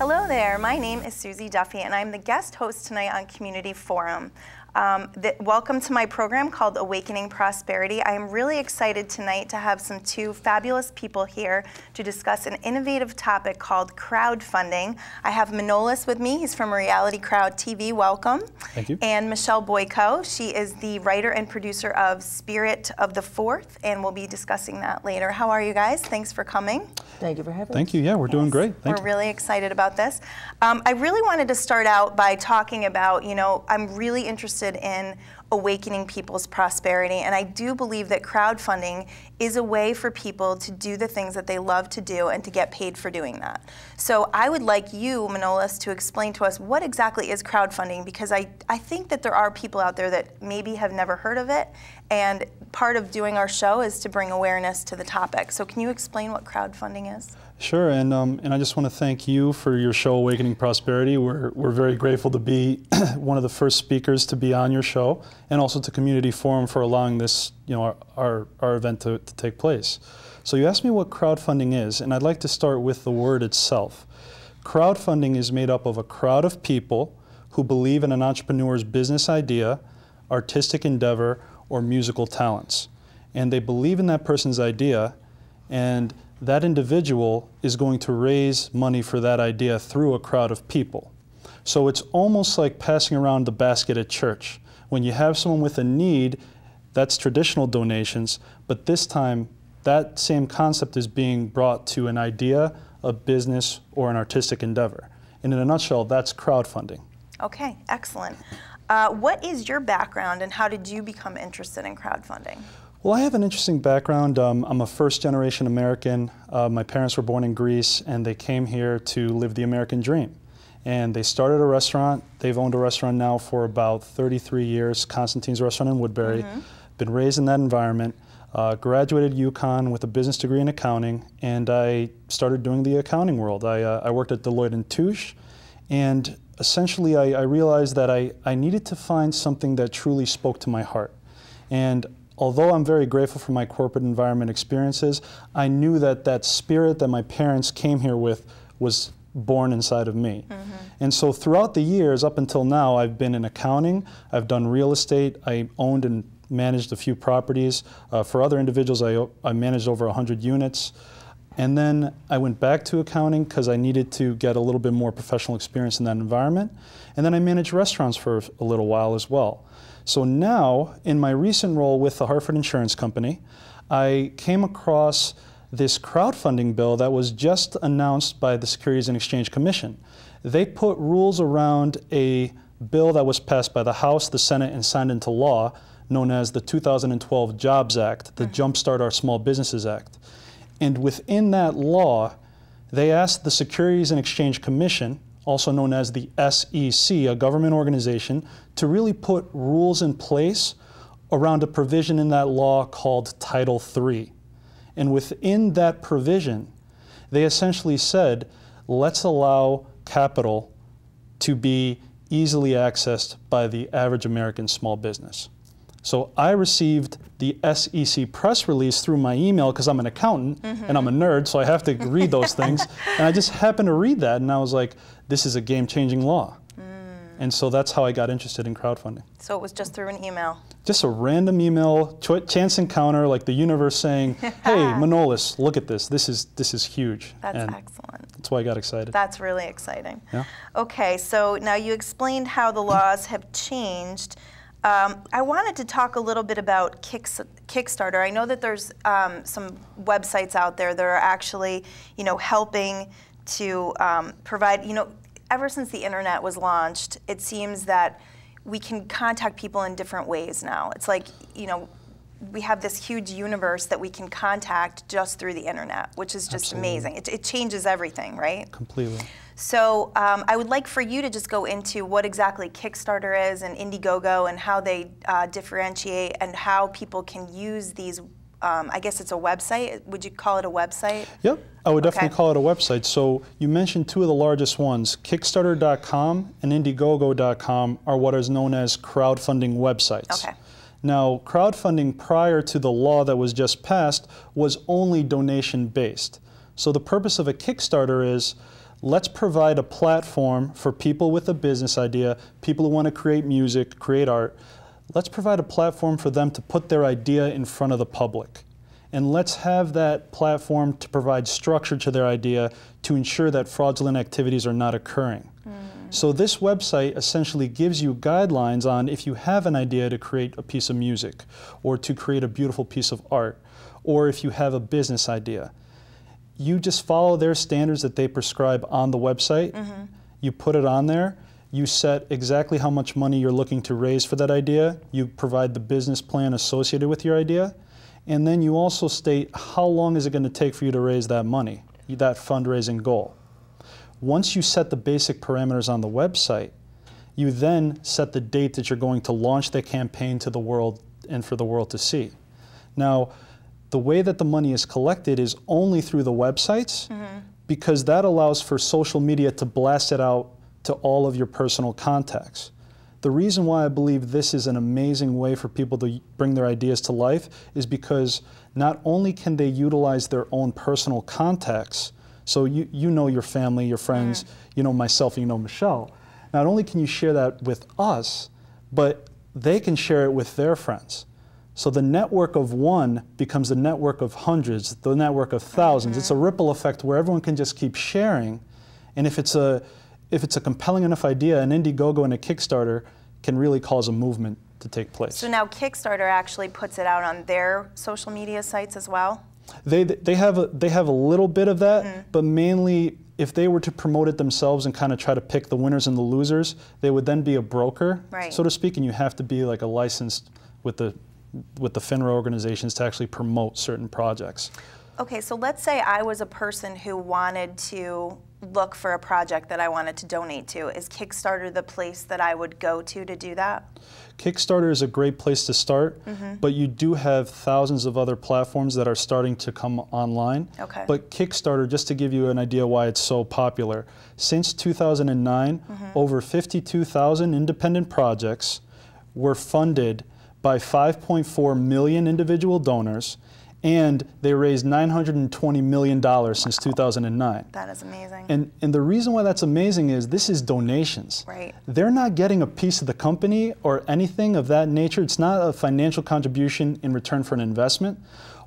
Hello there, my name is Susie Duffy and I'm the guest host tonight on Community Forum. Welcome to my program called Awakening Prosperity. I am really excited tonight to have two fabulous people here to discuss an innovative topic called crowdfunding. I have Manolis with me. He's from RealityCrowdTV. Welcome. Thank you. And Michelle Boyko. She is the writer and producer of Spirit of the Fourth, and we'll be discussing that later. How are you guys? Thanks for coming. Thank you for having us. Thank you. Yeah, we're doing great. Thank you. We're really excited about this. I really wanted to start out by talking about, I'm really interested in awakening people's prosperity, and I do believe that crowdfunding is a way for people to do the things that they love to do and to get paid for doing that. So I would like you, Manolis, to explain to us what exactly is crowdfunding, because I think that there are people out there that maybe have never heard of it, and part of doing our show is to bring awareness to the topic. So can you explain what crowdfunding is? Sure, and I just want to thank you for your show, Awakening Prosperity. We're very grateful to be one of the first speakers to be on your show, and also to Community Forum for allowing this, our event to take place. So you asked me what crowdfunding is, and I'd like to start with the word itself. Crowdfunding is made up of a crowd of people who believe in an entrepreneur's business idea, artistic endeavor, or musical talents. And they believe in that person's idea, and that individual is going to raise money for that idea through a crowd of people. So it's almost like passing around the basket at church. When you have someone with a need, that's traditional donations, but this time that same concept is being brought to an idea, a business, or an artistic endeavor. And in a nutshell, that's crowdfunding. Okay, excellent. What is your background and how did you become interested in crowdfunding? Well, I have an interesting background. I'm a first-generation American. My parents were born in Greece, and they came here to live the American dream. And they started a restaurant. They've owned a restaurant now for about 33 years, Constantine's Restaurant in Woodbury. Mm-hmm. Been raised in that environment, graduated UConn with a business degree in accounting, and I started doing the accounting world. I worked at Deloitte & Touche, and essentially I realized that I needed to find something that truly spoke to my heart. And although I'm very grateful for my corporate environment experiences, I knew that that spirit that my parents came here with was born inside of me. Mm-hmm. And so throughout the years, up until now, I've been in accounting, I've done real estate, I owned and managed a few properties. For other individuals, I managed over 100 units. And then I went back to accounting because I needed to get a little bit more professional experience in that environment. And then I managed restaurants for a little while as well. So now, in my recent role with the Hartford Insurance Company, I came across this crowdfunding bill that was just announced by the Securities and Exchange Commission. They put rules around a bill that was passed by the House, the Senate, and signed into law, known as the 2012 Jobs Act, the Jumpstart Our Small Businesses Act. And within that law, they asked the Securities and Exchange Commission, also known as the SEC, a government organization, to really put rules in place around a provision in that law called Title III. And within that provision, they essentially said, let's allow capital to be easily accessed by the average American small business. So I received the SEC press release through my email because I'm an accountant and I'm a nerd, so I have to read those things. And I just happened to read that and I was like, this is a game-changing law. And so that's how I got interested in crowdfunding. So it was just through an email? Just a random email, chance encounter, like the universe saying, hey, Manolis, look at this. This is huge. That's excellent. That's why I got excited. That's really exciting. Yeah. Okay, so now you explained how the laws have changed. I wanted to talk a little bit about Kickstarter. I know that there's some websites out there that are actually, helping to provide, ever since the internet was launched, it seems that we can contact people in different ways now. It's like, we have this huge universe that we can contact just through the internet, which is just amazing. It changes everything, right? Completely. So I would like for you to just go into what exactly Kickstarter is and Indiegogo and how they differentiate and how people can use these. I guess it's a website. Would you call it a website? Yep, I would definitely call it a website. So you mentioned two of the largest ones. Kickstarter.com and Indiegogo.com are what is known as crowdfunding websites. Okay. Now, crowdfunding prior to the law that was just passed was only donation-based. So the purpose of a Kickstarter is let's provide a platform for people with a business idea, people who want to create music, create art. Let's provide a platform for them to put their idea in front of the public. And let's have that platform to provide structure to their idea to ensure that fraudulent activities are not occurring. So this website essentially gives you guidelines on if you have an idea to create a piece of music or to create a beautiful piece of art, or if you have a business idea. You just follow their standards that they prescribe on the website. You put it on there. You set exactly how much money you're looking to raise for that idea. You provide the business plan associated with your idea. And then you also state how long is it going to take for you to raise that money, that fundraising goal. Once you set the basic parameters on the website, you then set the date that you're going to launch the campaign to the world and for the world to see. Now, the way that the money is collected is only through the websites, because that allows for social media to blast it out to all of your personal contacts. The reason why I believe this is an amazing way for people to bring their ideas to life is because not only can they utilize their own personal contacts, so you know your family, your friends, you know myself, you know Michelle. Not only can you share that with us, but they can share it with their friends. So the network of one becomes the network of hundreds, the network of thousands. It's a ripple effect where everyone can just keep sharing. And if it's a compelling enough idea, an Indiegogo and a Kickstarter can really cause a movement to take place. So now Kickstarter actually puts it out on their social media sites as well? They have a little bit of that, but mainly if they were to promote it themselves and kind of try to pick the winners and the losers, they would then be a broker, so to speak, and you have to be like a licensed with the FINRA organizations to actually promote certain projects. Okay, so let's say I was a person who wanted to look for a project that I wanted to donate to. Is Kickstarter the place that I would go to do that? Kickstarter is a great place to start, but you do have thousands of other platforms that are starting to come online. Okay. But Kickstarter, just to give you an idea why it's so popular, since 2009, over 52,000 independent projects were funded by 5.4 million individual donors, and they raised $920 million since 2009. That is amazing. And the reason why that's amazing is this is donations. Right. They're not getting a piece of the company or anything of that nature. It's not a financial contribution in return for an investment.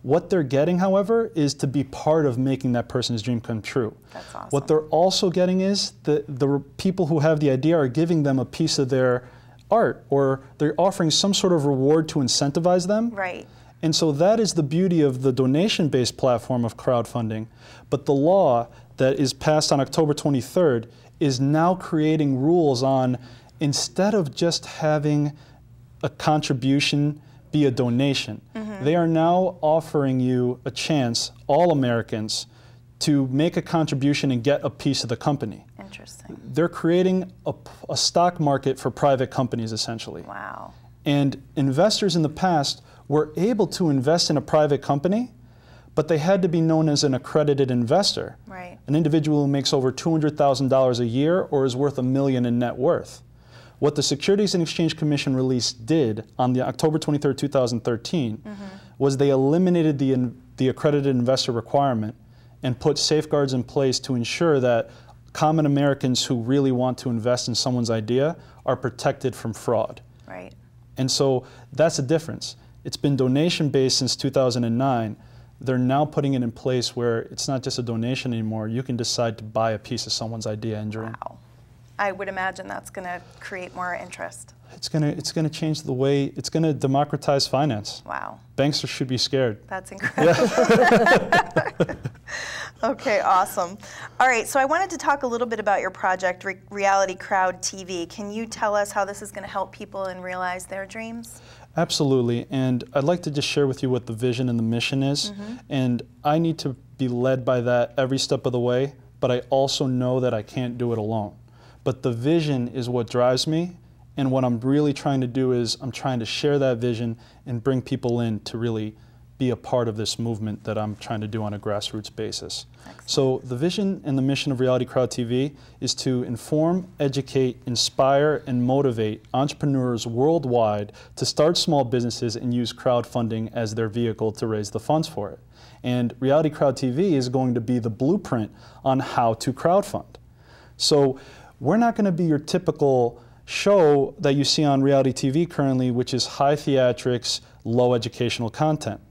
What they're getting, however, is to be part of making that person's dream come true. That's awesome. What they're also getting is the people who have the idea are giving them a piece of their art, or they're offering some sort of reward to incentivize them. Right. And so that is the beauty of the donation-based platform of crowdfunding. But the law that is passed on October 23rd is now creating rules on, instead of just having a contribution be a donation, they are now offering you a chance, all Americans, to make a contribution and get a piece of the company. Interesting. They're creating a stock market for private companies, essentially. Wow. And investors in the past were able to invest in a private company, but they had to be known as an accredited investor. Right. An individual who makes over $200,000 a year or is worth $1 million in net worth. What the Securities and Exchange Commission release did on the October 23, 2013, was they eliminated the accredited investor requirement and put safeguards in place to ensure that common Americans who really want to invest in someone's idea are protected from fraud. Right. And so that's a difference. It's been donation-based since 2009. They're now putting it in place where it's not just a donation anymore. You can decide to buy a piece of someone's idea and dream. Wow. I would imagine that's going to create more interest. It's gonna change the way, it's gonna democratize finance. Wow. Banks should be scared. That's incredible. Yeah. Okay, awesome. All right, so I wanted to talk a little bit about your project, RealityCrowdTV. Can you tell us how this is going to help people and realize their dreams? Absolutely, and I'd like to just share with you what the vision and the mission is, and I need to be led by that every step of the way, but I also know that I can't do it alone. But the vision is what drives me, and what I'm really trying to do is I'm trying to share that vision and bring people in to really be a part of this movement that I'm trying to do on a grassroots basis. Excellent. So the vision and the mission of RealityCrowdTV is to inform, educate, inspire, and motivate entrepreneurs worldwide to start small businesses and use crowdfunding as their vehicle to raise the funds for it. And RealityCrowdTV is going to be the blueprint on how to crowdfund. So we're not going to be your typical show that you see on reality TV currently, which is high theatrics, low educational content.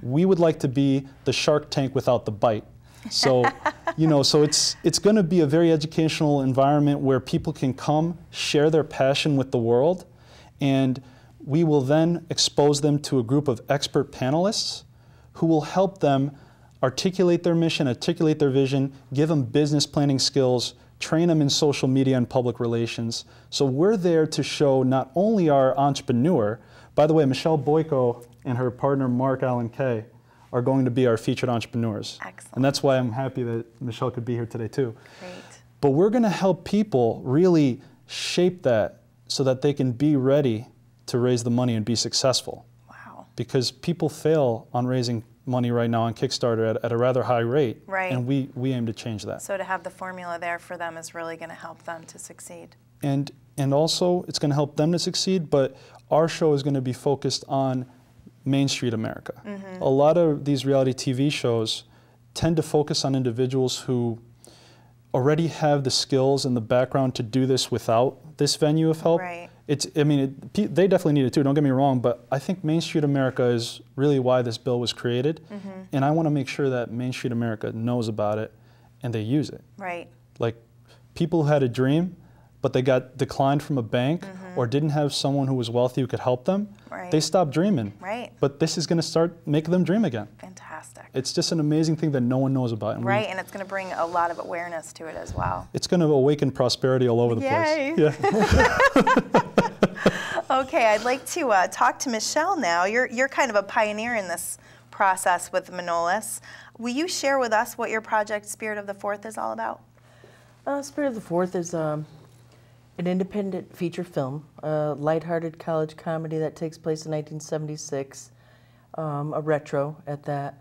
We would like to be the Shark Tank without the bite. So, you know, so it's going to be a very educational environment where people can come, share their passion with the world, and we will then expose them to a group of expert panelists who will help them articulate their mission, articulate their vision, give them business planning skills, train them in social media and public relations. So we're there to show not only our entrepreneur, by the way, Michelle Boyko and her partner Mark Allen Kay are going to be our featured entrepreneurs. Excellent. And that's why I'm happy that Michelle could be here today too. Great. But we're going to help people really shape that so that they can be ready to raise the money and be successful. Wow. Because people fail on raising money right now on Kickstarter at a rather high rate. Right. And we aim to change that. So to have the formula there for them is really going to help them to succeed. And also, it's going to help them to succeed, but our show is going to be focused on Main Street America. A lot of these reality TV shows tend to focus on individuals who already have the skills and the background to do this without this venue of help. Right. They definitely need it too, don't get me wrong, but I think Main Street America is really why this bill was created. And I want to make sure that Main Street America knows about it and they use it. Right. Like, people who had a dream, but they got declined from a bank or didn't have someone who was wealthy who could help them, Right. they stopped dreaming. Right. But this is going to start making them dream again. Fantastic. It's just an amazing thing that no one knows about. And Right, and it's going to bring a lot of awareness to it as well. it's going to awaken prosperity all over the Yay. place. Yeah. Okay, I'd like to talk to Michelle now. You're kind of a pioneer in this process with Manolis. Will you share with us what your project Spirit of the Fourth is all about? Spirit of the Fourth is an independent feature film, a lighthearted college comedy that takes place in 1976, a retro at that,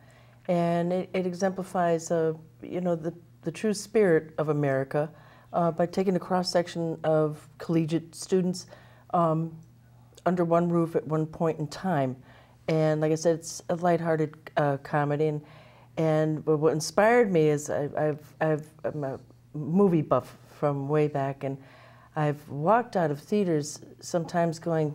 and it exemplifies, you know, the true spirit of America by taking a cross section of collegiate students under one roof at one point in time, and like I said, it's a lighthearted comedy, and what inspired me is I'm a movie buff from way back, and I've walked out of theaters sometimes going,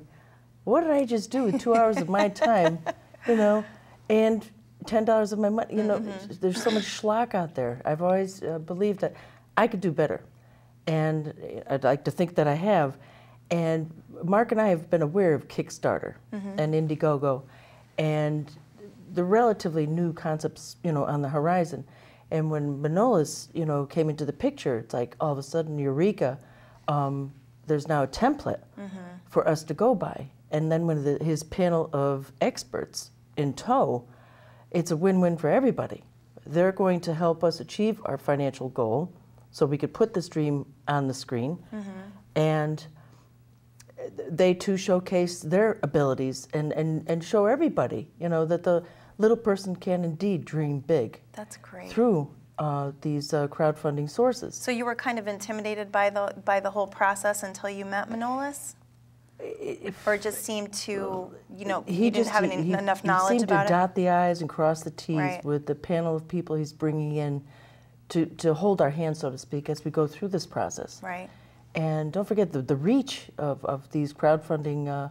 what did I just do with 2 hours of my time, you know, and $10 of my money, you know, there's so much schlock out there. I've always believed that I could do better, and I'd like to think that I have. And Mark and I have been aware of Kickstarter and Indiegogo, and the relatively new concepts, you know, on the horizon. And when Manolis, you know, came into the picture, it's like all of a sudden, eureka, there's now a template for us to go by. And then when his panel of experts in tow, it's a win-win for everybody. They're going to help us achieve our financial goal so we could put this dream on the screen. And they too showcase their abilities and show everybody, you know, that the little person can indeed dream big. That's great. Through these crowdfunding sources. So you were kind of intimidated by the whole process until you met Manolis? Or it just seemed to, you know, you didn't have enough knowledge about it? He seemed to dot the I's and cross the T's Right. with the panel of people he's bringing in to hold our hand, so to speak, as we go through this process. Right. And don't forget, the reach of these crowdfunding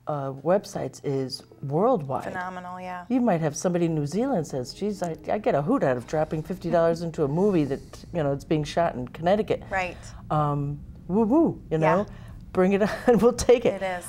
websites is worldwide. Phenomenal, yeah. You might have somebody in New Zealand says, geez, I get a hoot out of dropping $50 into a movie that, you know, it's being shot in Connecticut. Right. Woo-woo, you know? Yeah. Bring it on, we'll take it. It is.